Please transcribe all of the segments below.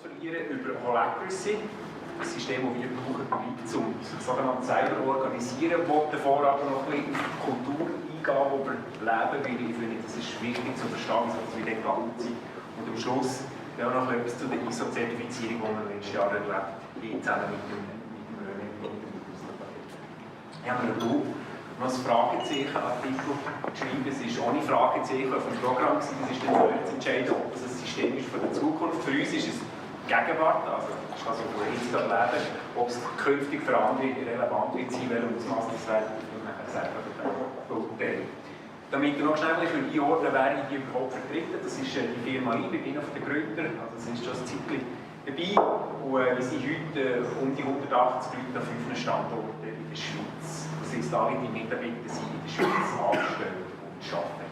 verlieren über Holacracy, das System, das wir brauchen, um sich sogenannte selber organisieren. Ich wollte davor aber noch ein bisschen auf die Kultur eingehen, wo wir leben, weil ich finde, das ist wichtig zu verstehen, dass wir dort gut sind. Und am Schluss auch noch etwas zu der ISO-Zertifizierung, die wir letztes Jahr erlebt haben, zusammen mit dem Ich habe mir noch ein Fragezeichen-Artikel geschrieben. Es ist ohne Fragezeichen auf dem Programm. Das ist dann selber zu entscheiden, ob das ein System ist für die Zukunft. Für uns ist es Gegenwart, also ich kann so von jetzt leben, ob es künftig für andere relevant wird sein, welches Ausmaß das wäre, und nachher selber beurteilen. Damit ihr noch schnell einordnen, wer die überhaupt vertreten, das ist die Firma Liip, ich bin einer der Gründer, also das ist schon ein Zeitchen dabei. Und wir sind heute um die 180 Leute an 5 Standorten in der Schweiz. Das heisst, alle die Mitarbeiter sind in der Schweiz angestellt und arbeiten.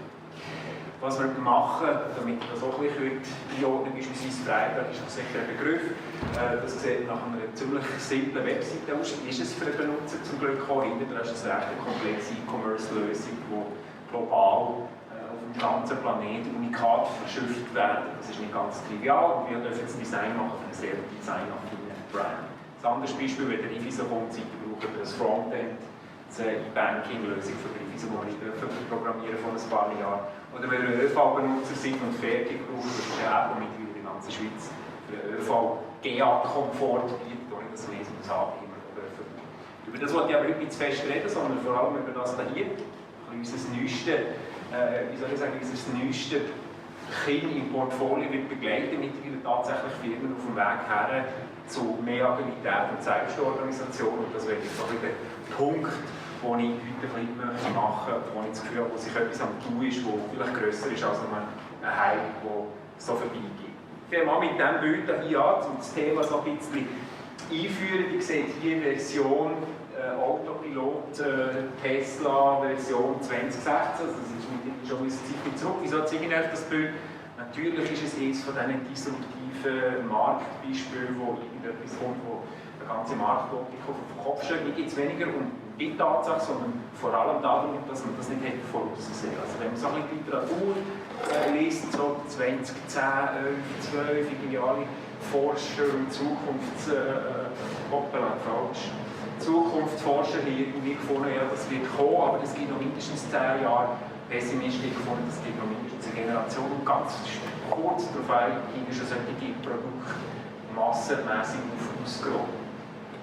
Was wir machen, damit ihr das auch ein bisschen einordnen könnt, ist Freitag, ist das sicher ein Begriff. Das sieht nach einer ziemlich simplen Webseite aus. Ist es für den Benutzer zum Glück auch hinterher? Das ist eine recht komplexe E-Commerce-Lösung, die global auf dem ganzen Planeten unikat verschifft werden. Das ist nicht ganz trivial. Wir dürfen jetzt Design machen für eine sehr designaffine Brand. Ein anderes Beispiel, wenn der Ifisa kommt, braucht ihr das Frontend, eine E-Banking-Lösung für Ifisa, die wir programmieren vor ein paar Jahren. Oder wenn ihr ÖV-Benutzer seid und fertig braucht, das ist eine App, die in der ganzen Schweiz für den ÖV-GA-Komfort bietet, ohne dass wir es angeben. Über das wollte ich aber nicht zu fest reden, sondern vor allem über das hier. Unser neuestes, unser neuestes Kind im Portfolio wird begleiten, mittlerweile tatsächlich Firmen auf dem Weg her zu mehr Agilität und Selbstorganisation. Und das wäre jetzt auch der Punkt, den ich heute ein bisschen machen möchte, wo ich das Gefühl habe, wo sich etwas am Tun ist, das vielleicht grösser ist als ein Hype, der so vorbeigeht. Ich fange mal mit diesem Bild hier an, um das Thema so ein bisschen einführen. Ihr seht hier Version Autopilot Tesla Version 2016, also das ist schon ein Zeit zurück. Wieso zeige ich euch das Bild? Natürlich ist es eines von diesen disruptiven Marktbeispielen, wo irgendetwas kommt, wo der ganze Marktlogik auf den Kopf stellt. Hier geht es weniger um die Tatsache, sondern vor allem darum, dass man das nicht hätte voraussehen. Also wenn man so ein bisschen Literatur liest, so 2010, 11, 12, irgendwie alle Forscher und Zukunftsforscher haben irgendwie gefunden, ja, das wird kommen, aber es gibt noch mindestens 10 Jahre. Pessimisten haben gefunden, das gibt noch mindestens eine Generation. Und ganz kurz darauf hin schon solche Produkte massenmässig ausgerollt.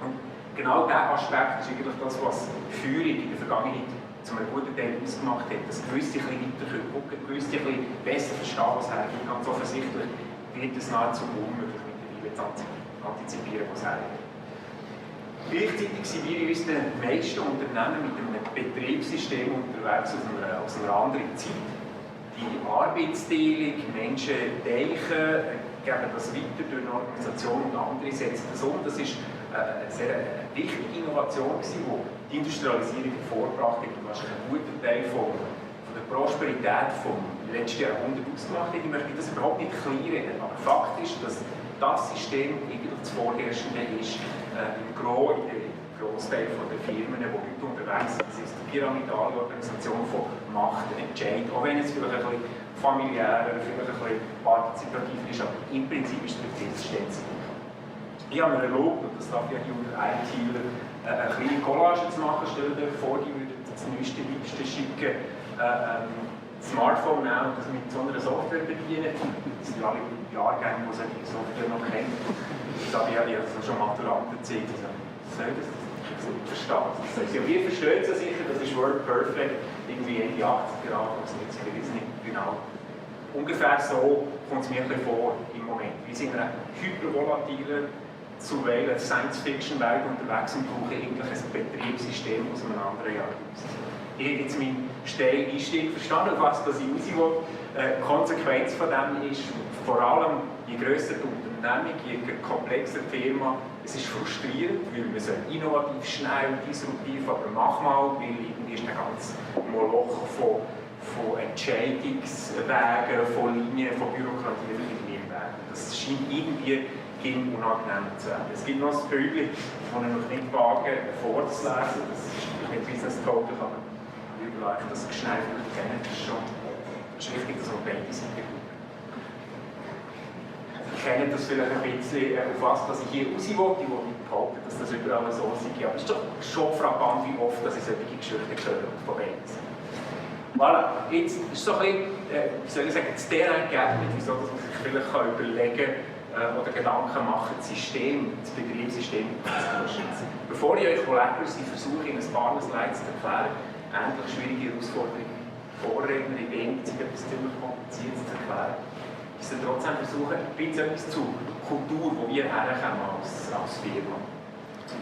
Und genau dieser Aspekt ist eigentlich das, was Führung in der Vergangenheit zu einem guten Teil ausgemacht hat. Dass gewisse ein bisschen weiter gucken können, gewisse ein bisschen besser verstehen, was hergeht. Ganz offensichtlich wird es nahezu unmöglich, mittlerweile zu antizipieren, was hergeht. Gleichzeitig sind wir in unseren meisten Unternehmen mit einem Betriebssystem unterwegs aus einer anderen Zeit. Die Arbeitsteilung, Menschen denken, geben das weiter durch eine Organisation und andere setzen das um. Das war eine sehr wichtige Innovation, die die Industrialisierung hervorgebracht hat und wahrscheinlich ein guter Teil von der Prosperität vom letzten Jahrhundert ausgemacht hat. Ich möchte das überhaupt nicht kleinreden, aber Fakt ist, dass das System eigentlich das Vorherrschende ist im Großteil der Firmen, die heute unterwegs sind. Das ist die pyramidale Organisation von Macht und Entscheid, auch wenn es vielleicht ein bisschen familiärer, vielleicht ein bisschen partizipativer ist, aber im Prinzip ist das Betriebssystem ziemlich. Ich habe mir erlaubt, und das darf ja hier unter ITler, eine kleine Collage zu machen. Stellt euch vor, die würden das neueste, liebste schicken, Smartphone nehmen und das mit so einer Software bedienen. Das sind alle Jahrgänge, die solche Software noch kennen. Das habe ich also schon Maturanten gezeigt. Soll das nicht verstehen? Das heißt, ja, wir verstehen es ja sicher, das ist Word Perfect, irgendwie Ende 80er Jahre, das ist jetzt nicht genau. Ungefähr so kommt es mir ein bisschen vor im Moment. Wir sind in einer hypervolatilen, zuweilen Science-Fiction-Welt unterwegs und brauchen eigentlich ein Betriebssystem aus einem anderen Jahrhundert. Ich habe jetzt meinen Einstieg verstanden, was das ich raus will. Die Konsequenz von dem ist, vor allem je grösser die Unternehmung, je komplexer die Firma, es ist frustrierend, weil man so innovativ, schnell, disruptiv, aber mach mal, weil irgendwie ist ein ganz Moloch von Entscheidungswegen, von Linien, von Bürokratie irgendwie im Weg. Das scheint irgendwie unangenehm zu werden. Es gibt noch ein Büchlein, das ich noch nicht wage vorzulesen, das ist nicht business-tauglich, aber ich würde euch das schnell kennen, das ist wichtig, dass man beide Seiten gut. kennen das vielleicht ein bisschen, auf was ich hier raus will. Ich will nicht behaupten, dass das überall so sei, aber es ist doch schon frappant, wie oft dass ich solche Geschichten höre von beiden Seiten. Voilà, jetzt ist so ein bisschen, wie soll ich sagen, das Terrain geeignet, wieso dass man sich vielleicht überlegen oder Gedanken machen, das Betriebssystem zu unterstützen. Bevor ich euch Holacracy versuche, in ein paar Slides zu erklären, ähnlich schwierige Herausforderungen, Vorredner in wenig Zeit etwas ziemlich Kompliziertes zu erklären, ist dann trotzdem versuchen, ein bisschen etwas zu Kultur, wo wir herkommen als Firma.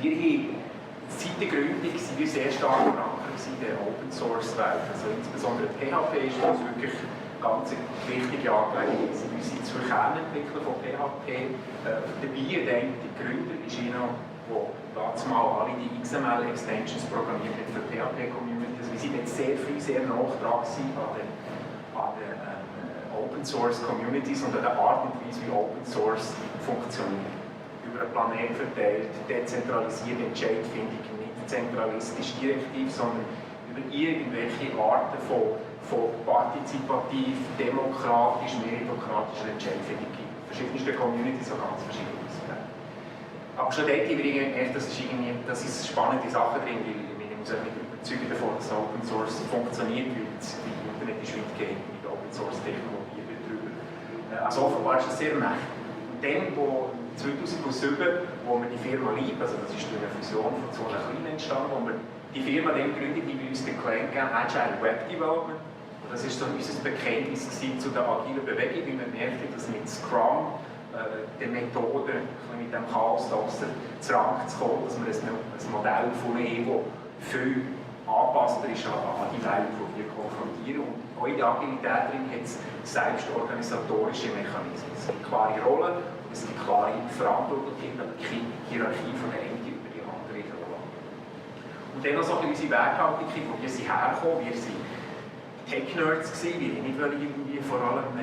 Wir haben seit der Gründung sind wir sehr stark verankert in der Open Source Welt. Also insbesondere PHP ist uns wirklich eine ganz wichtige Angelegenheit. Wir sind zur Kernentwickler von PHP dabei. Der Gründer ist einer, der dazu mal alle die XML-Extensions programmiert hat für die PHP-Community. Also wir sind jetzt sehr früh, sehr nah dran an den Open Source Communities und an der Art und Weise, wie Open Source funktioniert. Über einen Planeten verteilt, dezentralisiert, Entscheidfindung, nicht zentralistisch direktiv, sondern über irgendwelche Arten von partizipativ, demokratisch, meritokratischer Entscheidfindung in verschiedensten Communities, so ganz verschiedene Auswege. Aber schon dort haben wir gemerkt, das ist spannende Sache drin, weil wir uns nicht überzeugen davon, dass Open Source funktioniert, weil das Internet ist weitgehend mit Open Source Technologie drüber. Also offenbar ist es sehr mächtig. Und dann, wo 2007, wo wir die Firma Liip, also das ist durch eine Fusion von so einer kleinen entstanden, wo wir die Firma dann gegründet, die wir uns den Claim gegeben haben, Agile Web Development. Und das ist so unser Bekenntnis zu der agilen Bewegung, weil wir merkten, dass mit Scrum, der Methode, mit dem Chaos zu Rang zu kommen, dass wir ein Modell gefunden haben, das viel angepasster ist an die Welt, die wir konfrontieren. Und auch in der Agilität drin hat es selbstorganisatorische Mechanismen. Es gibt klare Rollen, es gibt klare Verantwortlichkeiten, aber keine Hierarchie von der einen über die andere Rolle. Und dann noch so ein bisschen unsere Werthaltigkeit, wo wir sind hergekommen. Wir waren Tech-Nerds, wir wollten nicht irgendwie vor allem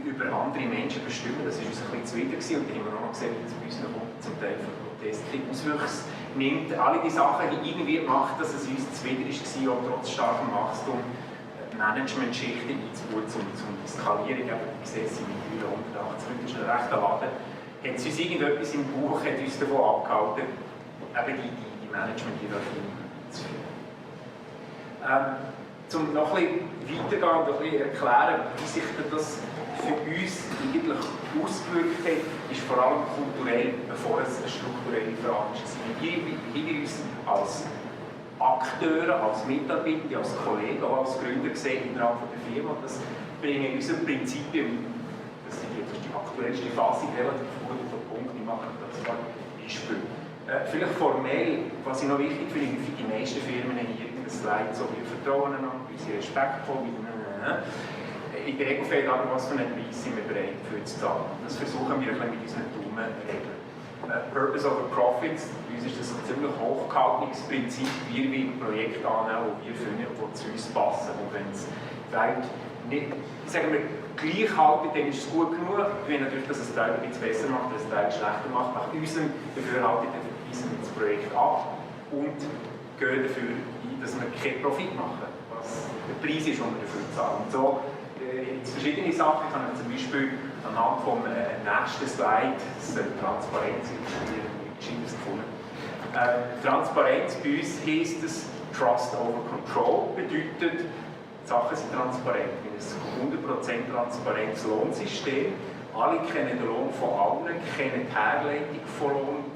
über andere Menschen bestimmen, das war uns ein bisschen zuwider und dann haben wir auch noch gesehen, dass bei uns noch zum Teil von Protest Auswüchse nimmt. Alle die Sachen, die irgendwie gemacht, dass es uns zuwider war, auch trotz starkem Wachstum, Management-Schichten einzubauen, zum Skalieren, aber wie gesagt, sind wir 180 Leute, das ist ein rechter Laden, hat es uns irgendetwas im Buch hat uns davon abgehalten, eben die Management-Hierarchie einzuführen. Um noch ein bisschen weitergehen und ein bisschen erklären, wie sich das für uns eigentlich ausgewirkt hat, ist vor allem kulturell, bevor es eine strukturelle Frage ist. Wir uns als Akteure, als Mitarbeiter, als Kollegen, als Gründer gesehen innerhalb der Firma. Das bringen unsere Prinzipien, das ist die aktuellste Fassung, relativ gut auf den Punkt. Ich mache dazu ein Beispiel. Vielleicht formell, was ich noch wichtig finde, für die meisten Firmen hier in den Slides, so wir vertrauen einander, wir sind respektvoll, in der Regel fehlt aber, was für einen Preis sind wir bereit für zu zahlen. Das versuchen wir ein bisschen mit unseren dummen Regeln. Purpose over Profits, bei uns ist das ein ziemlich hochgehaltenes Prinzip, wir wollen Projekte annehmen, die wir finden, die zu uns passen. Und wenn es nicht, sagen wir, gleich halten, dann ist es gut genug. Wir wollen natürlich, dass es Teil ein bisschen besser macht, dass es Teil schlechter macht. Nach unserem Dafürhalten weisen wir das Projekt ab und gehen dafür ein, dass wir keinen Profit machen, was der Preis ist, den wir dafür zahlen. Und so jetzt verschiedene Sachen. Ich habe zum Beispiel anhand vom nächsten Slide, das Transparenz, ich habe es gefunden. Transparenz bei uns heisst es Trust over Control, bedeutet, die Sachen sind transparent. Wir haben ein 100% transparentes Lohnsystem. Alle kennen den Lohn von allen, kennen die Herleitung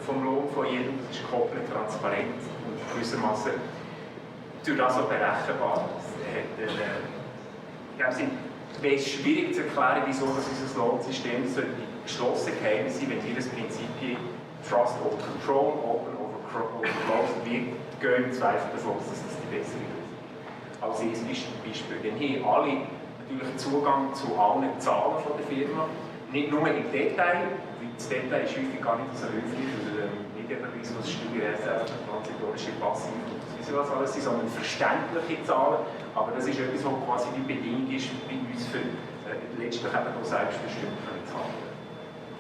vom Lohn von jedem. Das ist komplett transparent und gewissermaßen durch das auch berechenbar. Es wäre schwierig zu erklären, wieso das unser Lohnsystem geschlossen geheim sein, wenn wir das Prinzip Trust over Control, Open over Closed, wir gehen im Zweifel davon, dass das die bessere Lösung ist. Als erstes Beispiel, dann haben alle natürlich Zugang zu allen Zahlen von der Firma, nicht nur im Detail, weil das Detail ist häufig gar nicht so hilfreich, weil nicht jeder weiß, was Steuern, transitorische Passiv und was alles sind, sondern verständliche Zahlen. Aber das ist etwas, was quasi die Bedingung ist bei uns für letztlich eben auch selbstbestimmt zu handeln.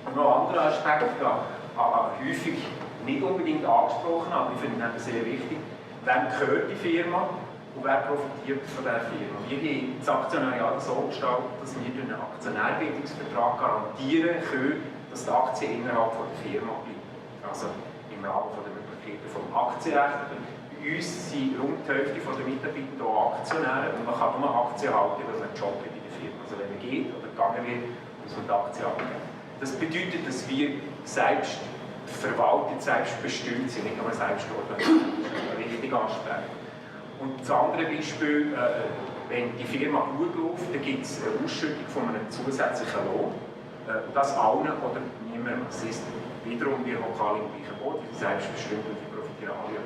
Und noch ein anderer Aspekt, häufig nicht unbedingt angesprochen, aber ich finde es sehr wichtig, wem gehört die Firma und wer profitiert von dieser Firma. Wir haben das Aktionariat so gestaltet, dass wir durch einen Aktionärbindungsvertrag garantieren können, dass die Aktien innerhalb der Firma bleiben. Also im Rahmen der Möglichkeiten des Aktienrechts. Bei uns sind rund die Hälfte der Mitarbeiter auch Aktionäre und man kann nur Aktien halten, wenn man einen Job hat in der Firma. Also wenn man geht oder gegangen wird, muss man die Aktien abgeben. Das bedeutet, dass wir selbst verwaltet, selbst bestimmt sind, nicht nur selbst organisiert. Das ist ein wichtiger Aspekt. Und das andere Beispiel, wenn die Firma gut läuft, dann gibt es eine Ausschüttung von einem zusätzlichen Lohn. Das allen oder niemandem. Das heisst, wiederum wir lokal im gleichen Boot, wir sind selbstbestimmt und wir profitieren alle.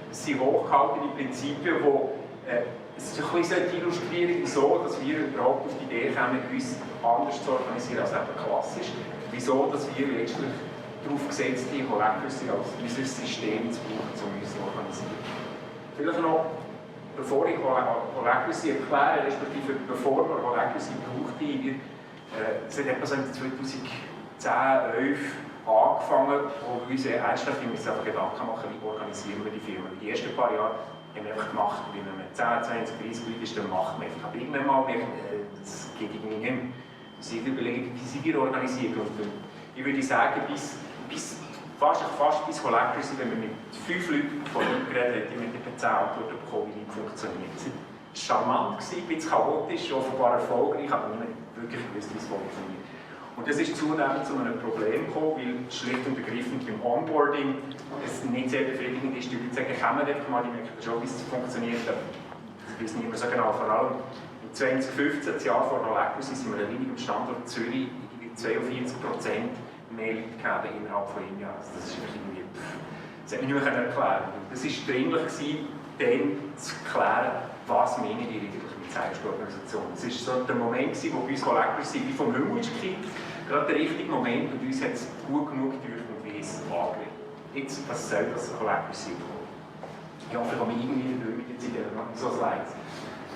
Das sind hochgehaltene Prinzipien, die es ein bisschen illustrieren, wieso dass wir überhaupt auf die Idee kommen, uns anders zu organisieren als eben klassisch. Wieso dass wir letztlich darauf gesetzt haben, Holacracy als unser System zu brauchen, um uns zu organisieren. Vielleicht noch, bevor ich Holacracy erkläre, respektive bevor wir Holacracy braucht, es hat etwa so 2010, 2011 angefangen, wo wir uns ernsthaft einfach Gedanken machen, wie organisieren wir die Firma. Die ersten paar Jahre haben wir einfach gemacht, wie man mit 10, 20, 30 Leuten ist, dann macht man einfach. Aber irgendwann mal merkt, das geht irgendwie nicht mehr. Wir sind überlegen, wie sind wir organisiert. Und ich würde sagen, fast bis Holacracy, wenn wir mit 5 Leuten von Liip geredet haben, mit etwa 10 Antworten bekommen, wie Liip funktioniert. Es war charmant, ein bisschen chaotisch, offenbar erfolgreich, aber niemand wirklich gewusst, wie es funktioniert. Und das ist zunehmend zu einem Problem gekommen, weil schlicht und ergreifend beim Onboarding es nicht sehr befriedigend ist, die Leute sagen, kommen einfach mal, die merken schon, wie es funktioniert, das wissen nicht mehr so genau. Vor allem im 2015, das Jahr vor Holacracy, sind wir allein am Standort Zürich 42% mehr Leute gegeben innerhalb von einem Jahr. Also das ist irgendwie, das hätte ich nicht mehr erklären können. Das war dringlich, dann zu klären, was meinen die eigentlich mit Selbstorganisation. Es war so der Moment, wo bei uns Holacracy wie vom Himmel kam, gerade der richtige Moment, und uns hat es gut genug durch und weiss angelegt. Jetzt, was soll das Holacracy bekommen? Ich hoffe, ich komme irgendwie durch mit der Zeit, so Slides.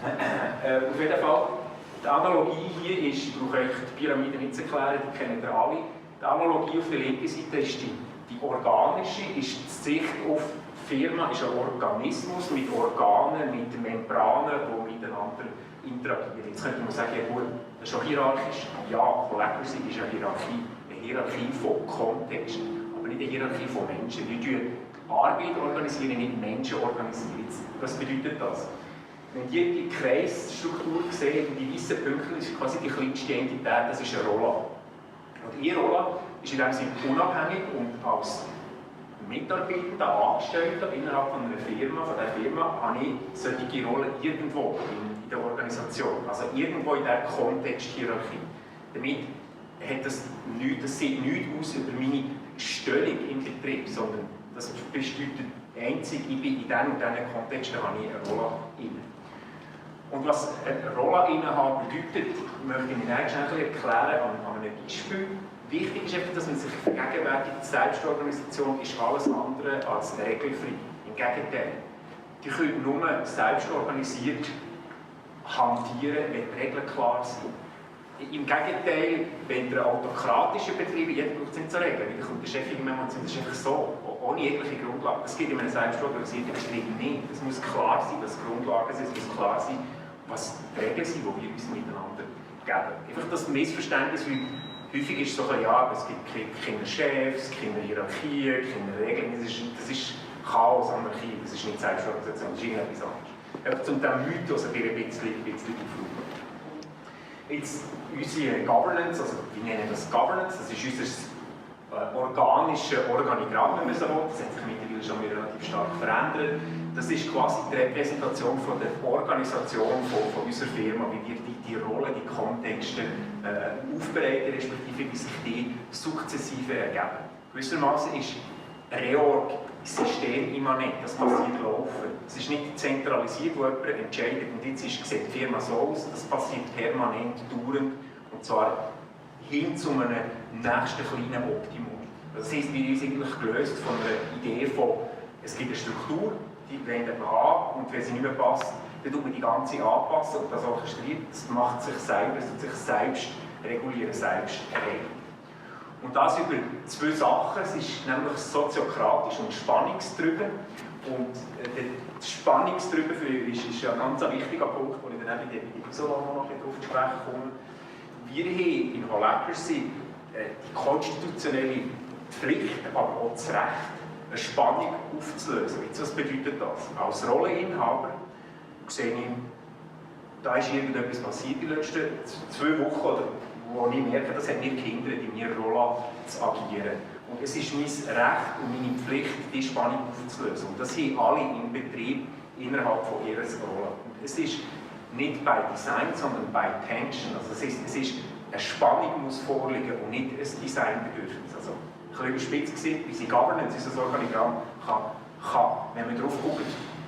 Auf jeden Fall, die Analogie hier ist, ich brauche euch die Pyramide nicht zu erklären, die kennen ihr alle. Die Analogie auf der linken Seite ist die organische, ist die Sicht auf die Firma, ist ein Organismus mit Organen, mit Membranen, die miteinander interagieren. Jetzt könnte man sagen, ja gut, das ist schon hierarchisch. Ja, Holacracy ist eine Hierarchie von Kontext, aber nicht eine Hierarchie von Menschen. Wir Arbeit organisieren, nicht Menschen organisieren. Was bedeutet das? Wenn ihr die Kreisstruktur seht, die weißen Punkte, ist quasi die kleinste Entität, das ist eine Rolle. Und Ihre Rolle ist in dem Sinne unabhängig und als Mitarbeiter, Angestellter innerhalb von einer Firma, habe ich solche Rollen irgendwo in der Organisation, also irgendwo in dieser Kontexthierarchie. Damit hat das sieht nichts aus über meine Stellung im Betrieb, sondern das bedeutet einzig, ich bin in diesen und diesen Kontexten habe ich eine Rolle inne. Und was eine Rolle innehaben bedeutet, möchte ich Ihnen schnell erklären an einem Beispiel. Wichtig ist einfach, dass man sich vergegenwärtigt, die Selbstorganisation ist alles andere als regelfrei. Im Gegenteil, die können nur selbst organisiert hantieren, wenn die Regeln klar sind. Im Gegenteil, wenn der autokratische Betrieb, jeder braucht es nicht zu regeln, wie kommt der Chef irgendwann zu, das ist einfach so, ohne jegliche Grundlage. Das geht in einem selbstorganisierten Betrieb nicht. Es muss klar sein, was Grundlagen sind, es muss klar sein, was die Regeln sind, die wir uns miteinander geben. Einfach das Missverständnis, weil häufig ist es so, ja, es gibt keine Chefs, keine Hierarchien, keine Regeln, das ist Chaos, Anarchie, das ist nicht Selbstorganisation, das ist irgendetwas anderes. Einfach zum Mythos ein bisschen aufrufen. Jetzt unsere Governance, also wir nennen das Governance, das ist unser organisches Organigramm, wenn man so will. Das hat sich mittlerweile schon relativ stark verändert. Das ist quasi die Repräsentation von der Organisation von unserer Firma, wie wir die Rollen, die Kontexte aufbereiten, respektive wie sich die sukzessive ergeben. Gewissermaßen ist Reorg systemimmanent, das passiert laufend. Es ist nicht zentralisiert, wo jemand entscheidet und jetzt sieht die Firma so aus, das passiert permanent, dauernd und zwar hin zu einem nächsten kleinen Optimum. Das heisst, wir sind eigentlich gelöst von einer Idee von, es gibt eine Struktur, die wendet man an und wenn sie nicht mehr passt, dann tut man die ganze anpassen und das orchestriert, das macht sich selber, es tut sich selbst regulieren, selbst regeln. Und das über zwei Sachen, es ist nämlich soziokratisch und Spannungsdrüben. Und das Spannungsdrüben ist ein ganz wichtiger Punkt, wo ich dann eben in der Episode noch drauf zu sprechen komme. Wir haben in Holacracy die konstitutionelle Pflicht, aber auch das Recht, eine Spannung aufzulösen. Was bedeutet das? Als Rolleninhaber sehe ich, da ist irgendetwas passiert in den letzten 2 Wochen, oder, wo ich merke, das hat mich gehindert, in meiner Rolle zu agieren. Und es ist mein Recht und meine Pflicht, diese Spannung aufzulösen. Und das haben alle im Betrieb innerhalb von ihrer Rolle. Und es ist nicht bei Design, sondern bei Tension. Also es ist eine Spannung muss vorliegen und nicht ein Designbedürfnis. Also, ein bisschen überspitzt gesehen, wie Governance, unser Organigramm, kann, wenn man drauf guckt,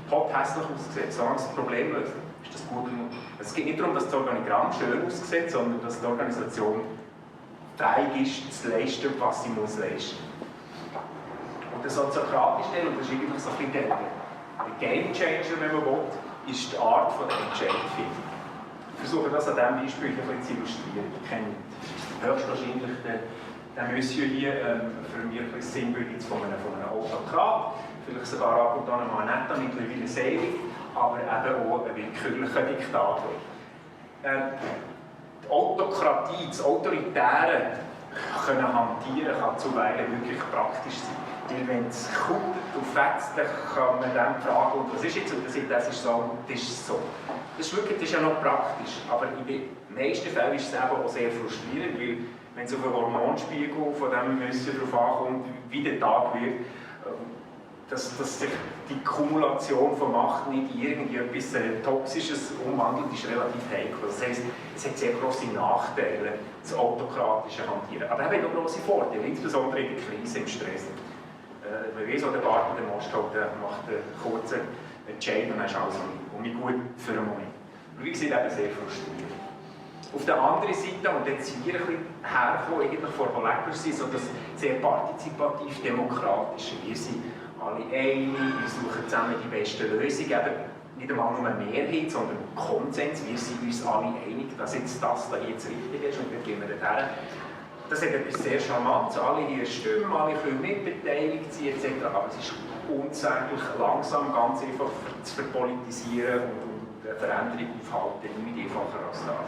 top hässlich aussehen, solange es das Problem löst. Ist das gut genug? Es geht nicht darum, dass das Organigramm schön aussieht, sondern dass die Organisation fähig ist, zu leisten, was sie muss leisten. Und der soziokratische Teil, und das ist eigentlich so ein bisschen der Game Changer, wenn man will, ist die Art der Entscheidungsfindung. Ich versuche das an diesem Beispiel ein bisschen zu illustrieren. Ich kenne höchstwahrscheinlich den Monsieur hier für mich ein Sinnbild von einem Autokrat, vielleicht sogar ab und an mal netter, mittlerweile selig, aber eben auch ein willkürlicher Diktator. Die Autokratie, das Autoritäre können hantieren, kann zuweilen wirklich praktisch sein. Weil wenn es kuppelt und fetzt, dann kann man dann fragen, und was ist jetzt? Und das ist so, das ist so. Das ist ja noch praktisch, aber in den meisten Fällen ist es eben auch sehr frustrierend, weil wenn es auf einen Hormonspiegel von dem Müssen darauf ankommt, wie der Tag wird, dass sich die Kumulation von Macht nicht in irgendetwas Toxisches umwandelt, ist relativ heikel. Das heisst, es hat sehr grosse Nachteile, das autokratische Hantieren. Aber es hat auch grosse Vorteile, insbesondere in der Krise, im Stress. Man weiss, der Bart der Most halt, macht einen kurzen Entscheid und dann ist alles nicht gut für einen Moment. Und wie gesagt, eben sehr frustrierend. Auf der anderen Seite, und jetzt sind wir ein bisschen hergekommen, eigentlich von Holacracy, so das sehr partizipativ-demokratische. Wir sind alle einig, wir suchen zusammen die beste Lösung, eben nicht einmal nur eine Mehrheit, sondern Konsens. Wir sind uns alle einig, dass jetzt das da jetzt richtig ist und wir gehen dorthin. Das hat etwas sehr Charmantes, alle hier stimmen, alle können mitbeteiligt sein etc. Aber es ist unsäglich langsam, ganz einfach zu verpolitisieren und eine Veränderung aufhalten, nicht einfacher als das.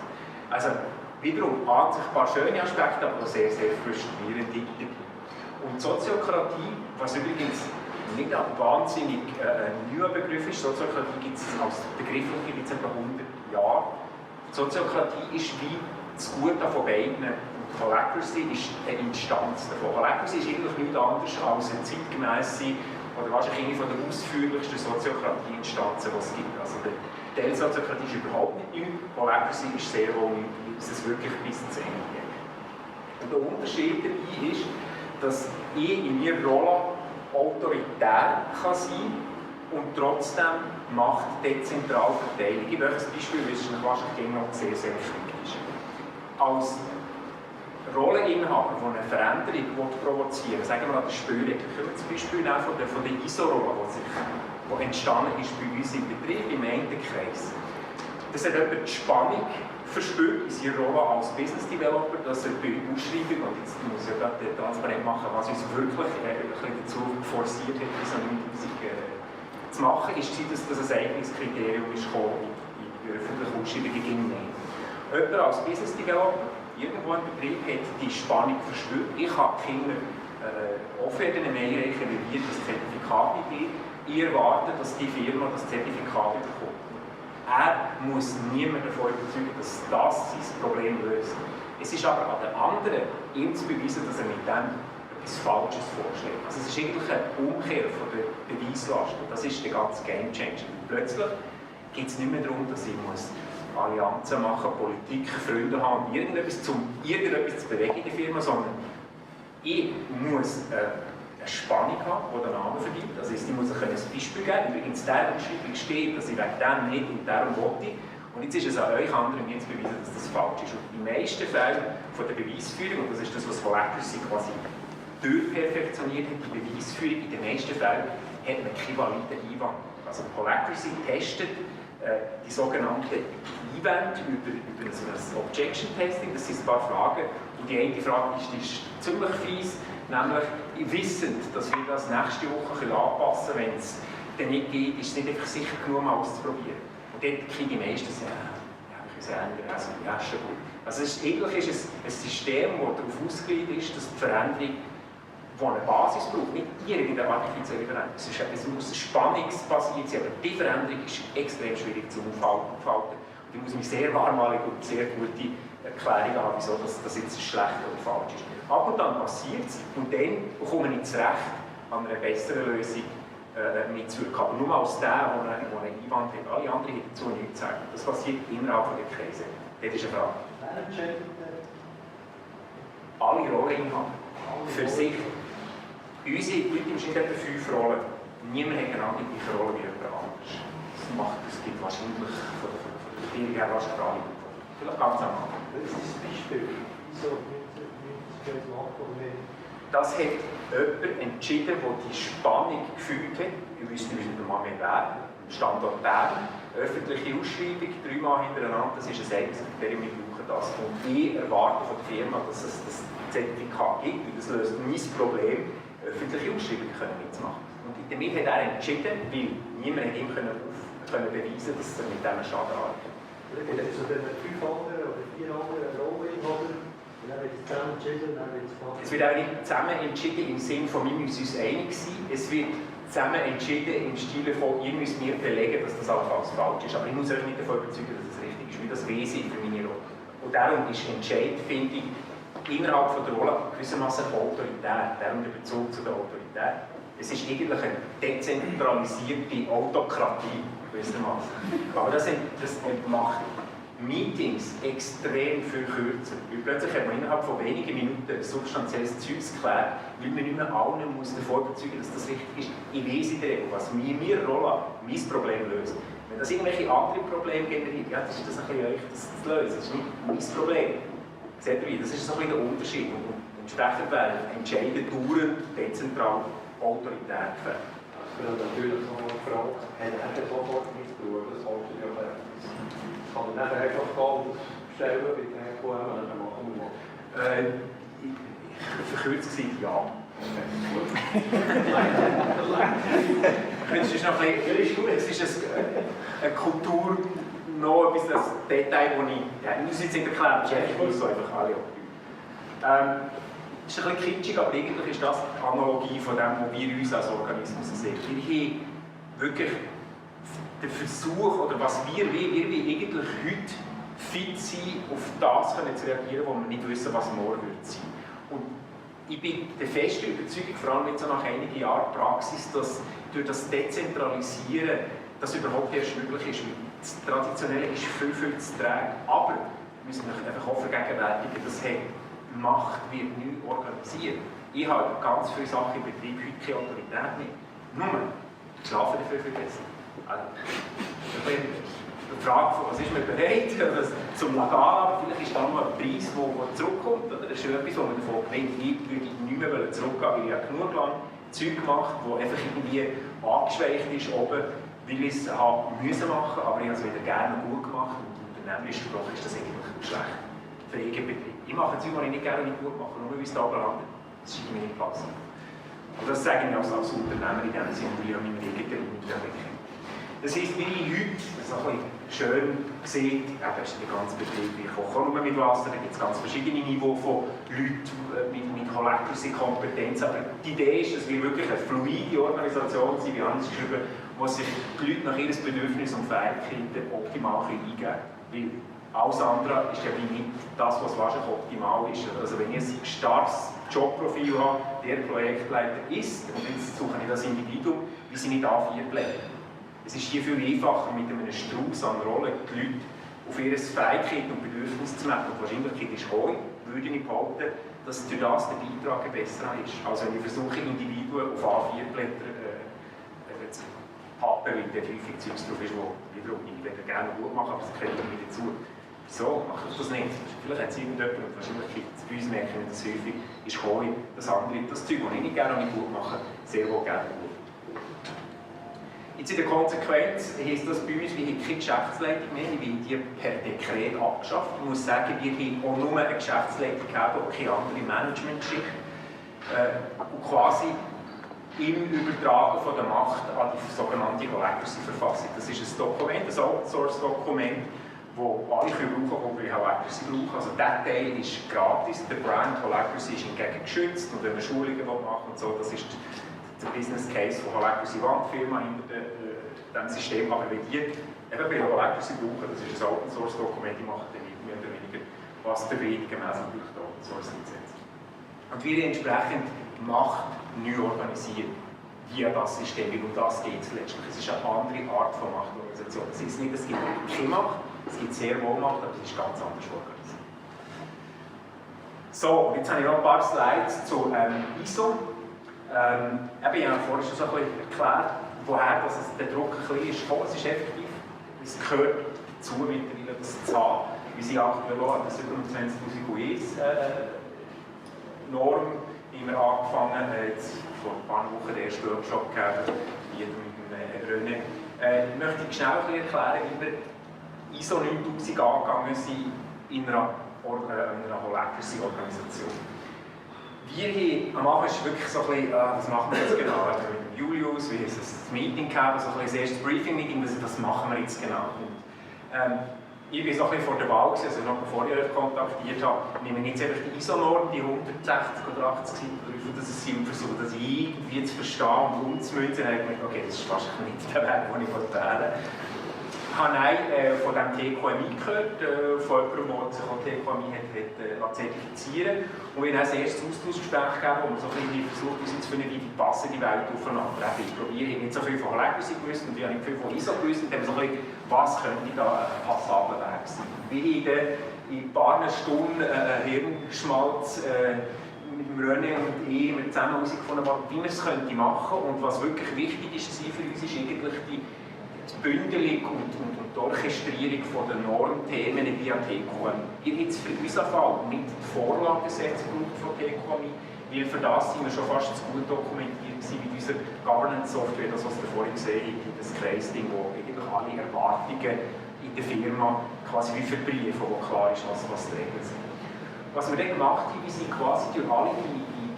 Also wiederum an sich ein paar schöne Aspekte, aber auch sehr, sehr frustrierende. Und Soziokratie, was übrigens nicht ein wahnsinnig neuer Begriff ist, Soziokratie gibt es als Begriff gibt es etwa 100 Jahre. Soziokratie ist wie das Gute von beiden. Holacracy ist eine Instanz davon. Holacracy ist eigentlich nichts anderes als eine zeitgemäße oder wahrscheinlich eine von den ausführlichsten Soziokratie-Instanzen, die es gibt. Also die Teilsoziokratie ist überhaupt nicht neu, Holacracy ist sehr wohl neu, dass es wirklich bis zu Ende geht. Und der Unterschied dabei ist, dass ich in meiner Rolle autoritär kann sein und trotzdem Macht dezentral verteilen. Ich gebe euch ein Beispiel, weil es wahrscheinlich noch sehr, sehr kritisch ist. Als Rolleninhaber, die eine Veränderung provozieren will, sagen wir an der Spülung, können wir zum Beispiel nehmen von der ISO-Rolle, die entstanden ist bei uns im Betrieb, im Kreis. Das hat jemand die Spannung verspürt in seiner Rolle als Business Developer, dass er bei Ausschreibung, und jetzt muss ich ja gerade transparent machen, was uns wirklich dazu forciert hat, diese 9000 zu machen, ist, dass das ein Eignungskriterium ist in die öffentlichen Ausschreibungen ging. Jemand als Business Developer irgendwo im Betrieb hat die Spannung verspürt. Ich habe keine Offerten mehr einreichen, weil wir das Zertifikat nicht gibt. Ich erwarte, dass die Firma das Zertifikat bekommt. Er muss niemanden davon überzeugen, dass das sein Problem löst. Es ist aber an den anderen, ihm zu beweisen, dass er mit dem etwas Falsches vorschlägt. Also es ist eigentlich eine Umkehr von der Beweislast. Das ist der ganze Game Changer. Plötzlich geht es nicht mehr darum, dass ich Allianzen machen, Politik, Freunde haben und irgendetwas zu bewegen in der Firma, sondern ich muss eine Spannung haben, die den Namen verdient. Das heisst, ich muss ein Beispiel geben. Übrigens, der Beschreibung steht, dass ich wegen dem nicht und darum wollte. Und jetzt ist es an euch anderen, mir zu beweisen, dass das falsch ist. Und in den meisten Fällen von der Beweisführung, und das ist das, was Holacracy quasi durchperfektioniert hat, die Beweisführung, in den meisten Fällen hat man keine validen Einwand. Also Holacracy testet die sogenannte Event über ein Objection Testing. Das sind ein paar Fragen. Und die eine Frage ist ziemlich fies, nämlich wissend, dass wir das nächste Woche anpassen können. Wenn es dann nicht geht, ist es nicht einfach sicher genug, mal auszuprobieren. Und dort kriege ich meistens, ja, ich etwas ändern. Also, ja, schon gut. Also eigentlich ist es ein System, das darauf ausgelegt ist, dass die Veränderung, die eine Basis braucht, nicht irgendeine artifizielle Veränderung. Es muss spannungsbasiert sein, aber die Veränderung ist extrem schwierig zu aufhalten. Und ich muss mich sehr warmmalig und sehr gute Erklärungen haben, wieso das jetzt schlecht oder falsch ist. Ab und dann passiert es und dann komme ich zurecht, an einer besseren Lösung mitzuwirken. Aber nur als der einen Einwand hat. Alle anderen haben dazu nichts zu sagen. Das passiert innerhalb der Kreise. Das ist eine Frage. Wer entscheidet denn? Alle Rolleninhaber. Für sich. Unsere Leute im Schnitt etwa 5 Rollen. Niemand hat genau die gleiche Rolle wie jemand anders. Das gibt wahrscheinlich von der Regierung her wahrscheinlich alle. Vielleicht ganz am Anfang. Das ist das Beispiel. Wieso müssen wir machen oder nicht? Das hat jemand entschieden, der die Spannung gefühlt hat. Wir wissen nicht mal mehr wer. Standort Bern, öffentliche Ausschreibung, 3 Mal hintereinander, das ist ein Service-Kriterium, wir brauchen das. Und ich erwarte von der Firma, dass es das Zertifikat gibt, und das löst mein Problem, öffentliche Ausschreibungen mitzumachen. Und damit hat er entschieden, weil niemand ihm können beweisen, dass er mit diesem Schaden arbeitet. Oder gibt es so 5 andere oder 4 andere Rolleninhaber? Und dann wird es zusammen entschieden und dann wird es gemacht. Es wird auch nicht zusammen entschieden im Sinne von, wir müssen uns einig sein. Es wird zusammen entschieden im Stile von, ihr müsst mir belegen, dass das allenfalls falsch ist. Aber ich muss euch nicht davon überzeugen, dass es richtig ist, weil das Wesen für meine Rolle. Und darum ist entscheidend, finde ich, innerhalb von der Rolle gewissermaßen Autorität, darum der Bezug zu der Autorität. Es ist eigentlich eine dezentralisierte Autokratie, gewissermaßen. Aber das macht Meetings extrem viel kürzer. Weil plötzlich hat man innerhalb von wenigen Minuten substanzielles Zeugs geklärt, weil man nicht mehr allen muss davon überzeugen, dass das richtig ist. Ich weiss in der Regel, was mir Rolle mein Problem löst. Wenn das irgendwelche andere Probleme generiert, ja, das ist das ein bisschen euch, das zu lösen. Das ist nicht mein Problem. Seht ihr wie? Das ist so ein bisschen der Unterschied. Und entsprechend werden Entscheidungen dauernd dezentral Autorität gefällt. Ich habe natürlich noch eine Frage, hat er sofort Missbrauch, das kostet ja etwas. Kann man nicht einfach gehen und bestellen bei TQMi, dann machen wir mal. Verkürzt gesagt, ja. Es ist noch ein bisschen, es ist eine Kultur, noch etwas, das Detail, das ich muss jetzt nicht erklären, ich muss es einfach alle abgeben. Es ist ein bisschen kitschig, aber eigentlich ist das die Analogie von dem, was wir uns als Organismus sehen. Wir haben wirklich den Versuch, oder was wir wollen eigentlich heute fit sein, auf das können zu reagieren, wo wir nicht wissen, was morgen wird sein. Und ich bin der festen Überzeugung, vor allem jetzt nach einigen Jahren Praxis, dass durch das Dezentralisieren das überhaupt erst möglich ist. Das Traditionelle ist viel zu träge, aber wir müssen einfach auch vergegenwärtigen, dass Macht wird neu organisiert. Ich habe ganz viele Sachen im Betrieb heute keine Autorität mehr. Nur, ich schlafe dafür viel besser. Also, die Frage, was ist man bereit zum Legal, aber vielleicht ist da noch ein Preis, der zurückkommt. Oder? Das ist etwas, wo man davon gewinnt. Ich würde nicht mehr zurückgehen, weil ich genug lang Zeug gemacht habe, das einfach irgendwie angeschweicht ist oben, weil ich es müssen machen, aber ich habe es wieder gerne und gut gemacht und unternehmerisch gesprochen ist das eigentlich schlecht für den Betrieb. Ich mache Zeug, die ich nicht gerne nicht gut mache, nur weil es da landet. Das ist mir nicht passen. Und das sage ich als Unternehmer in dem Sinne, weil ich an meinem eigenen nicht kenne. Das heisst, wie ich heute so ein bisschen schön sehe, das ist der ganze Betrieb, ich koche auch nur mit Wasser, da gibt es ganz verschiedene Niveaus von Leuten mit Holacracy Kompetenz, aber die Idee ist, dass wir wirklich eine fluide Organisation sind, wie anders geschrieben, wo sich die Leute nach ihren Bedürfnissen und Fähigkeiten optimal eingeben können. Alles andere ist ja wie nicht das, was wahrscheinlich optimal ist. Also wenn ich ein starkes Jobprofil habe, der Projektleiter ist, und jetzt suche ich das Individuum, wie sie nicht A4 blättern. Es ist hier viel einfacher, mit einem Strauß an Rollen die Leute auf ihre Fähigkeiten und Bedürfnisse zu machen. Die Wahrscheinlichkeit ist hoch, würde ich behaupten, dass durch das der Beitrag besser ist. Also wenn ich versuche, Individuen auf A4-Blätter zu pappen, weil der häufig Zeugs drauf ist, wo wiederum ich gerne gut mache, aber es gehört mir nicht dazu. Wieso mache ich das nicht? Vielleicht hat es irgendjemand, und wahrscheinlich gibt es bei uns merken wir das häufig, ist Heu, das andere, das Zeug, das ich nicht gerne gut mache, sehr wohl gerne gut. Jetzt in der Konsequenz heisst das bei uns, wir haben keine Geschäftsleitung mehr, wir haben die per Dekret abgeschafft. Ich muss sagen, wir haben auch nur eine Geschäftsleitung gehabt und keine andere Managementschicht. Und quasi im Übertragen von der Macht an die sogenannte Holacracy-Verfassung. Das ist ein Dokument, ein Outsource-Dokument, wo alle können brauchen, die Holacracy brauchen. Also dieser Teil ist gratis, der Brand Holacracy ist hingegen geschützt und wenn man Schulungen machen und so, das ist der Business Case von Holacracy Wandfirma hinter diesem System. Aber wenn die eben bei Holacracy brauchen, das ist ein Open Source Dokument, die machen dann mehr oder weniger, was der Weg gemäß natürlich der Open Source einsetzt. Und wir entsprechend Macht neu organisieren via das System, weil um das geht es letztlich. Es ist eine andere Art von Machtorganisation. Es ist nicht, es gibt keine Macht, es gibt sehr wohl Macht, aber es ist ganz anders organisiert. So, jetzt habe ich noch ein paar Slides zu ISO. Ich habe vorhin schon so ein bisschen erklärt, woher das der Druck ein bisschen ist gekommen. Es ist effektiv, es gehört dazu mittlerweile, das zu haben. Wir sind aktuell auch an der 27001 Norm, die wir angefangen haben, jetzt vor ein paar Wochen den ersten Workshop gegeben, hier mit René. Ich möchte schnell erklären, wie wir ISO 9000 angegangen sind in einer Holacracy-Organisation. Wir haben, am Anfang ist es wirklich so ein bisschen, was machen wir jetzt genau? Also mit dem Julius, wie ist das Meeting gehabt, so ein bisschen das erste Briefing-Meeting, was machen wir jetzt genau? Und, ich war so ein bisschen vor der Wahl, also noch bevor ich euch kontaktiert habe, nehme ich jetzt einfach die ISO-Norm, die 160 oder 80 Seiten, wie das sind, und versuche das irgendwie zu verstehen und umzumünzen. Und dann habe ich gedacht, okay, das ist wahrscheinlich nicht der Weg, den ich wählen will. Ich habe von dem TQMi gehört, von jemandem, der sich an TQMi hat zertifizieren. Und wir haben ein erstes Austauschgespräch gegeben, wo wir so ein bisschen versucht herauszufinden, wie passen die Welt aufeinander. Ich probiere nicht so viel von Holacracy gewusst und ich habe nicht viel von ISO gewusst. Und dann so ein bisschen, was könnte da ein passabler Weg sein. Wie in ein paar Stunden Hirnschmalz mit dem René und ich zusammen herausgefunden haben, wie wir es machen könnten. Und was wirklich wichtig ist für uns, ist eigentlich die Bündelung und die Orchestrierung von den Normthemen via TQMi. Wir haben jetzt für unseren Fall nicht die Vorlagensätze von TQMi, weil für das sind wir schon fast zu gut dokumentiert mit unserer Governance-Software, das was ihr vorhin gesehen habt, das Kreisding, wo eigentlich alle Erwartungen in der Firma quasi wie verbriefen, wo klar ist, was die Regeln sind. Was wir dann gemacht haben, wir sind quasi durch alle die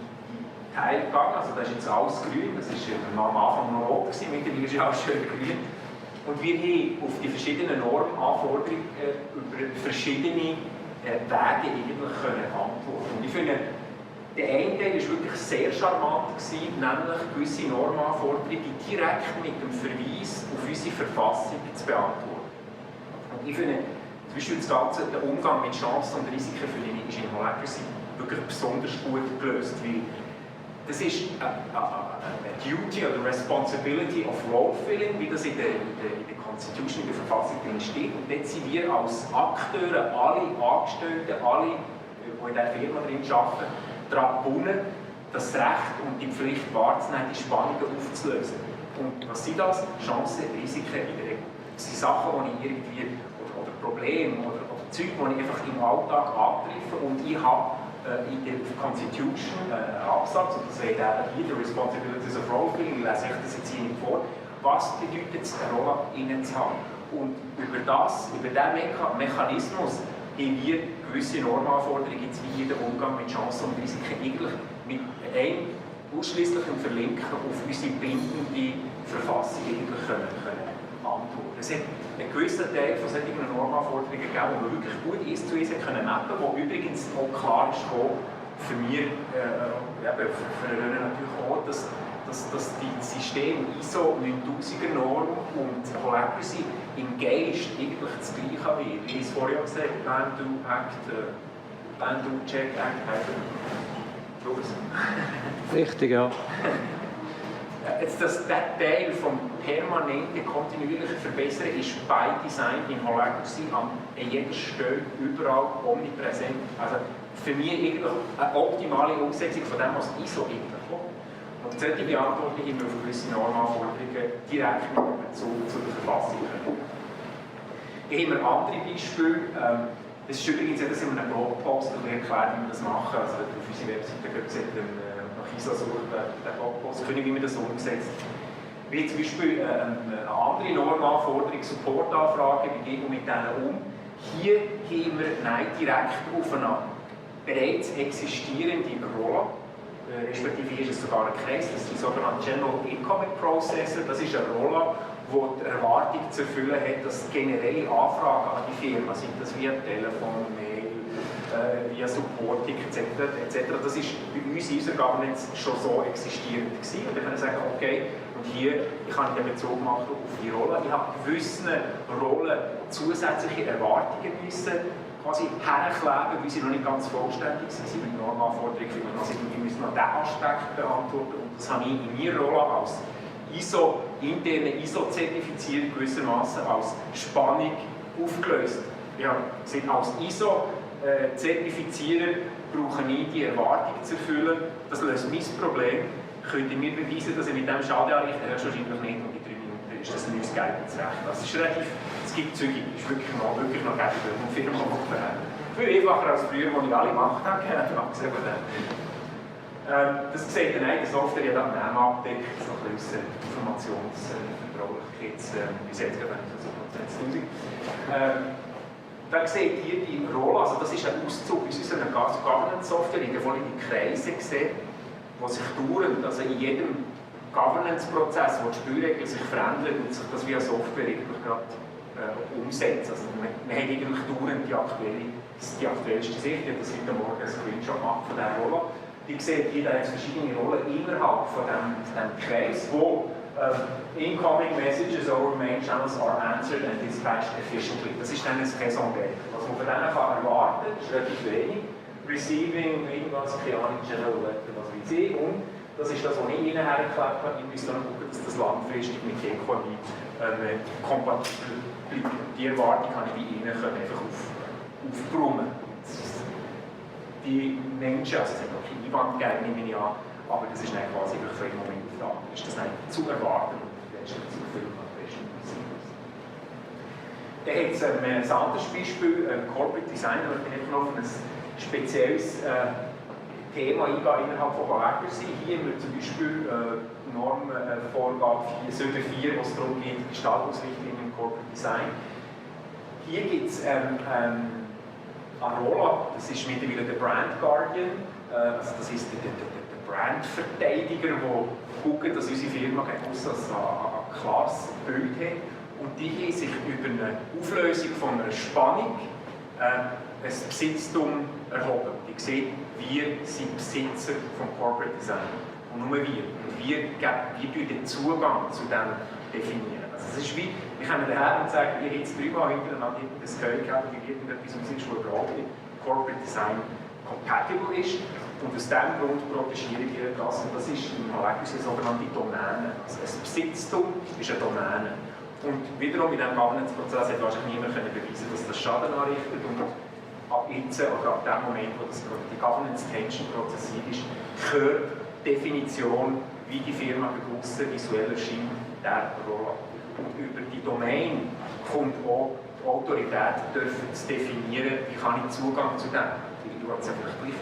Teile gegangen, also das ist jetzt alles grün, das war am Anfang noch rot, mittlerweile ist alles schön grün. Und wir haben auf die verschiedenen Normanforderungen über verschiedene Wege eigentlich antworten. Und ich finde, der eine Teil war wirklich sehr charmant, nämlich gewisse Normanforderungen direkt mit dem Verweis auf unsere Verfassung zu beantworten. Und ich finde, zum Beispiel das Ganze, der Umgang mit Chancen und Risiken für die ist in Holacracy wirklich besonders gut gelöst, weil das ist eine Duty oder Responsibility of Role-Filling, wie das in der Constitution, in der Verfassung drin steht. Und dort sind wir als Akteure, alle Angestellten, alle, die in dieser Firma drin arbeiten, daran gebunden, das Recht und die Pflicht wahrzunehmen, die Spannungen aufzulösen. Und was sind das? Chancen, Risiken in der Regel. Das sind Sachen, die ich irgendwie, oder Probleme, oder Dinge, die ich einfach im Alltag antreffe und ich habe in der Constitution Absatz, und das wäre hier die Responsibilities of Role-Filling, ich lese euch das jetzt hier nicht vor, was bedeutet es, eine Rolle innen zu haben. Und über diesen Mechanismus haben wir gewisse Normanforderungen, jetzt wie jeder Umgang mit Chancen und Risiken, eigentlich mit einem ausschließlichen Verlinken auf unsere bindende Verfassung eigentlich können antworten. Es hat einen gewissen Teil von solchen Normanforderungen gegeben, die wir wirklich gut eins zu eins mappen können, wo übrigens auch klar ist für mich, für René natürlich auch, dass die Systeme ISO 9000er Norm und Holacracy im Geist eigentlich das Gleiche haben. Wie ich es vorher gesagt habe, Ban, Do, Check, Act, Richtig, ja. Jetzt der Teil vom permanenten, kontinuierlichen Verbessern ist by Design in Holacracy an jeder Stelle, überall omnipräsent. Also für mich eigentlich eine optimale Umsetzung von dem, was ISO eigentlich will. Und solche Beantwortung haben wir auf gewisse Normanforderungen direkt mit Bezug zu der Verfassung. Hier haben wir andere Beispiele. Das ist übrigens das in einem Blogpost erklärt, wie wir das machen. Also auf unserer Webseite gibt es nach ISO sucht den Blogpost, wie wir das umsetzen. Wie zum Beispiel eine andere Normanforderung, Supportanfrage, wie gehen wir mit denen um. Hier haben wir direkt auf eine bereits existierende Rolle, respektive ist es sogar ein Kreis, das ist die sogenannte General Incoming Processor, das ist eine Rolle, wo die Erwartung zu erfüllen hat, dass generelle Anfragen an die Firma, sei das via Telefon, Mail, via Supporting etc. Das ist bei uns in unserer Governance schon so existierend gewesen. Und ich kann sagen, okay, und hier kann ich den Bezug machen auf die Rolle. Ich habe gewissen Rollen zusätzliche Erwartungen müssen quasi herkleben, weil sie noch nicht ganz vollständig sind. Sie sind mit Normanforderungen, also wir müssen noch diesen Aspekt beantworten. Und das habe ich in meiner Rolle als interne ISO-Zertifizierung gewissermaßen als Spannung aufgelöst. Ja, als ISO-Zertifizierer brauche ich die Erwartung zu erfüllen. Das löst mein Problem. Könnt ihr mir beweisen, dass ich mit dem Schaden anrichte? Ja, wahrscheinlich nicht. Und in 3 Minuten ist das ein neues geltendes Recht. Das ist relativ, es gibt zügig, das ist wirklich noch gäbig, und Firma macht viel einfacher als früher, wo ich alle gemacht habe. Das sieht dann eigentlich, die Software ja dann Namen abdeckt, so ein bisschen Informationsvertraulichkeits, wie jetzt gerade so 20.000. Da seht ihr die Rolle, also das ist ein Auszug aus unserer Governance-Software, in der vorhin die Kreise gesehen, die sich dauernd, also in jedem Governance-Prozess, wo die Spielregeln sich verändern und sich das via Software eigentlich gerade umsetzt. Also wir haben eigentlich dauernd die aktuellste Sicht, ich habe das heute Morgen ein Screenshot gemacht von dieser Rolle. Die seht hier, da hat es verschiedene Rollen innerhalb von diesem Kreis, wo incoming messages over main channels are answered and dispatched efficiently. Das ist dann ein Raison d'être. Was man von denen erwarten kann, ist relativ wenig. Receiving, irgendwas, keine Ahnung, General Letter, was weiß ich. Und das ist das, was ich Ihnen hergeklebt habe. Ich muss dann schauen, dass das langfristig mit TQMi kompatibel bleibt. Die Erwartung kann ich bei Ihnen einfach aufbrummen. Die Menschen, also es hat noch keine Einwand gegeben, nehme ich an, aber das ist dann quasi von einem Moment auf den anderen. Ist das dann zu erwarten und das ist zu viel am besten. Dann hat es ein anderes Beispiel, Corporate Design, da möchte ich einfach noch auf ein spezielles Thema eingehen innerhalb von Holacracy. Hier haben wir zum Beispiel Normvorgabe 4, wo es darum geht, Gestaltungsrichtlinien im Corporate Design. Hier gibt es Arola, das ist mittlerweile der Brand Guardian, also das ist der Brandverteidiger, der guckt, dass unsere Firma ein klares Bild hat. Und die haben sich über eine Auflösung von einer Spannung ein Besitztum erhoben. Die sehen, wir sind Besitzer vom Corporate Design. Und nur wir. Und wir den Zugang zu dem definieren. Also es ist wie, wir kommen daher und sagen, ihr jetzt drüber hintereinander das Gehör gehabt, wie irgendetwas aus ist, wo überhaupt mit Corporate Design compatible ist. Und aus diesem Grund protegieren wir das. Und das ist in Holacracy eine sogenannte Domäne. Also ein Besitztum ist eine Domäne. Und wiederum in diesem Governance-Prozess hat wahrscheinlich niemand beweisen, dass das Schaden anrichtet. Und ab jetzt, oder ab dem Moment, wo das die Governance-Tension prozessiert ist, gehört die Definition, wie die Firma draussen visuell erscheint, der Rolle. Und über die Domain kommt auch die Autorität dürfen zu definieren, wie kann ich Zugang zu dem. Du hast es vielleicht gleich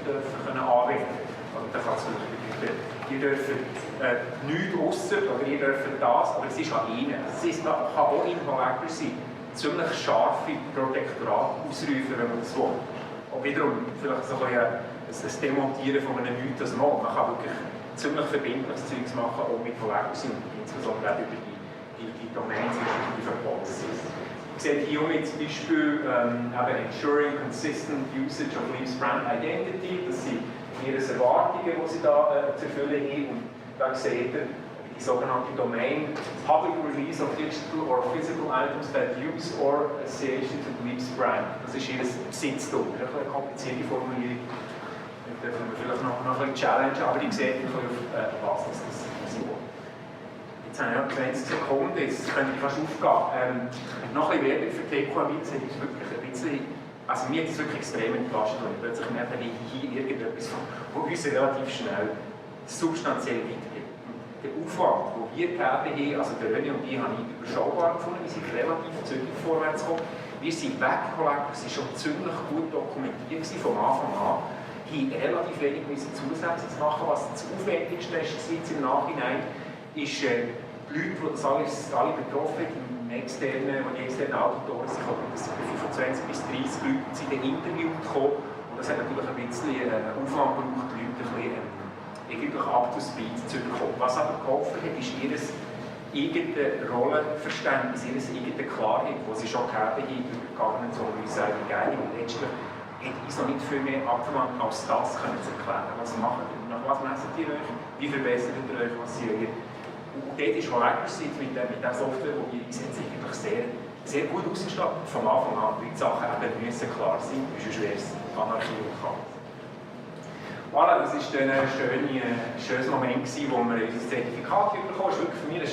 anwenden. Und dann kann es vielleicht bedeuten, ihr dürft nichts ausser, oder ihr dürft das, aber es ist an ihnen. Es ist, man kann auch in Holacracy ziemlich scharfe Protektorate ausrufen, wenn man das will. Und wiederum vielleicht so ein Demontieren von einem Mythos mal. Man kann wirklich ziemlich verbindliches Zeugs machen, auch mit Holacracy und insbesondere auch über die Domains, die Policies. Ihr seht hier zum Beispiel ensuring consistent usage of Liip's brand identity. Das sind ihre Erwartungen, die sie da zu erfüllen haben. Und da seht ihr die sogenannte Domain, public release of digital or physical items that use or association to Liip's brand. Das ist ihr Besitztum. Das ist eine komplizierte Formulierung. Da dürfen wir vielleicht noch ein bisschen challengen, aber ihr seht ein bisschen, auf was das ist. Jetzt habe ich noch 20 Sekunden, jetzt könnte ich fast aufgehen. Noch ein bisschen Werbung für TQMi, das hat uns wirklich ein bisschen, also mir hat es wirklich extrem entlastet, und plötzlich merke ich hier irgendetwas, wo uns relativ schnell substanziell weitergeht. Der Aufwand, den wir gegeben haben, also der René und ich, habe ich überschaubar gefunden, wir sind relativ zügig vorwärts gekommen. Wir sind weggekommen, es war schon ziemlich gut dokumentiert vom Anfang an. Wir haben relativ wenig Zusätzliches machen, was das Aufwendigste ist im Nachhinein, ist die Leute, die das alle betroffen haben, die externen Auditoren, sind das 25 bis 30 Leute, sind in Interviews gekommen. Und das hat natürlich ein bisschen Aufwand gebraucht, die Leute ein bisschen up to speed zu bekommen. Was aber geholfen hat, ist ihr eigene Rollenverständnis, ihre eigene Klarheit, die sie schon gehabt haben, übergegangen, so wie sie selber geil. Und letztlich hat uns noch nicht viel mehr abverlangt, als das können zu erklären. Was macht ihr? Nach was messen ihr euch? Wie verbessert ihr euch? Was sie euch? Und dort ist Holacracy mit der Software, die wir einsetzen, eigentlich sehr gut ausgestattet. Von Anfang an, weil die Sachen eben müssen klar sein, sonst wäre es Anarchie und Chaos. Voilà, das war ein schönes Moment, wo wir unser Zertifikat bekommen haben. Es war wirklich für mich eine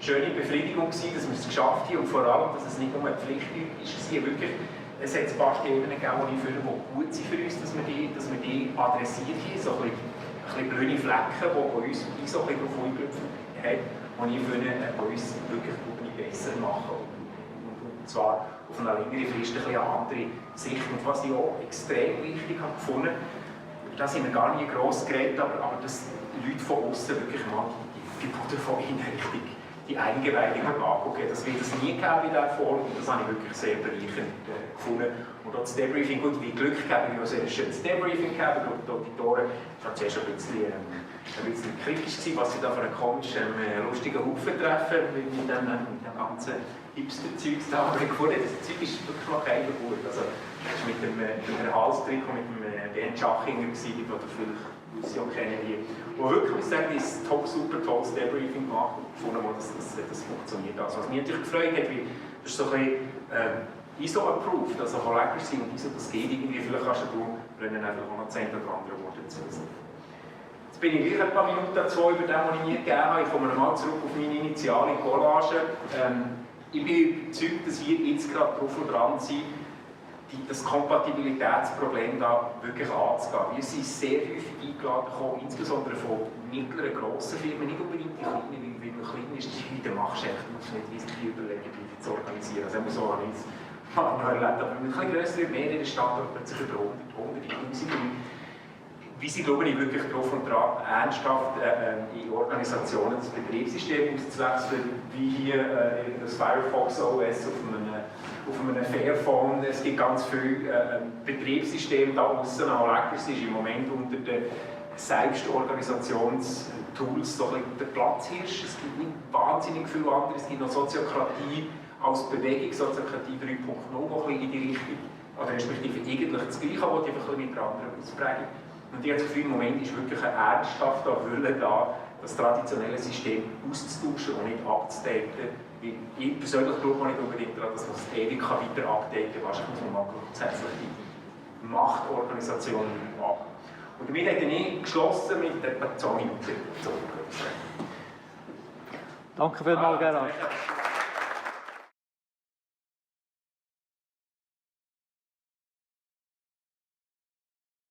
schöne Befriedigung, dass wir es geschafft haben und vor allem, dass es nicht nur eine Pflicht ist. Es hat ein paar Themen gegeben, die gut sind für uns, dass wir die adressiert haben. So ein bisschen blöde Flecken, die uns so ein bisschen darauf eingelöpft haben, die ich finde, uns wirklich besser machen. Und zwar auf eine längere Frist eine andere Sicht. Und was ich auch extrem wichtig habe gefunden, da sind wir gar nicht gross geredet, aber dass Leute von außen wirklich mal die Butter von innen richtig die Eingeweihung angucken. Das wird es nie geben in dieser Form und das habe ich wirklich sehr bereichernd gefunden. Und auch das Debriefing, gut, wie Glück gegeben, wie wir sehr schönes Debriefing gegeben. Die Auditoren waren zuerst ein bisschen kritisch gewesen, was sie da für einen komischen, lustigen Haufen treffen mit dem ganzen Hipster-Zeug da. Aber ich gefunden, das Zeug ist wirklich noch keine Geburt. Also, das war mit dem Halstrick und mit dem Ben Schachinger, den ihr vielleicht auch kennen, wo wirklich sagen, ist super tolles Debriefing gemacht und gefunden, wo das funktioniert. Also, was mich natürlich gefreut hat, das ist so ein bisschen ISO-approved, also Holacracy und ISO, das geht irgendwie, vielleicht kannst du Brennen einfach auch noch 10 oder andere Worte dazu sagen. Jetzt bin ich gleich ein paar Minuten dazu über das, was ich mir gegeben habe. Ich komme nochmal zurück auf meine initiale Collage. Ich bin überzeugt, dass wir jetzt gerade drauf und dran sind, das Kompatibilitätsproblem da wirklich anzugehen. Wir sind sehr häufig eingeladen gekommen, insbesondere von mittleren, grossen Firmen, nicht unbedingt die kleinen, weil man klein ist, wie du machst, du musst nicht wirklich überlegen, wie du zu organisieren. Also so habe ich es noch erlebt. Aber mit ein grösseren, mehreren Standorten plötzlich über 100'000. Wie sie, glaube ich, wirklich drauf und dran ernsthaft in Organisationen das Betriebssystem auszuwechseln, wie hier das Firefox OS auf einem Fairphone. Es gibt ganz viele Betriebssysteme da außen. Holacracy ist im Moment unter den Selbstorganisationstools so ein bisschen der Platzhirsch. Es gibt nicht wahnsinnig viele andere. Es gibt noch Soziokratie als Bewegung, Soziokratie 3.0, die in die Richtung, oder respektive eigentlich das Gleiche, aber die einfach mit einer anderen Ausprägung. Und ich habe das Gefühl, im Moment ist wirklich ein ernsthafter Wille da, das traditionelle System auszutauschen und nicht abzudaten. Ich persönlich glaube nicht unbedingt daran, dass man es ewig weiter updaten kann. Wahrscheinlich muss man mal grundsätzlich die Machtorganisation machen. Und damit habe ich geschlossen mit etwa 10 Minuten. Danke vielmals, Gerhard.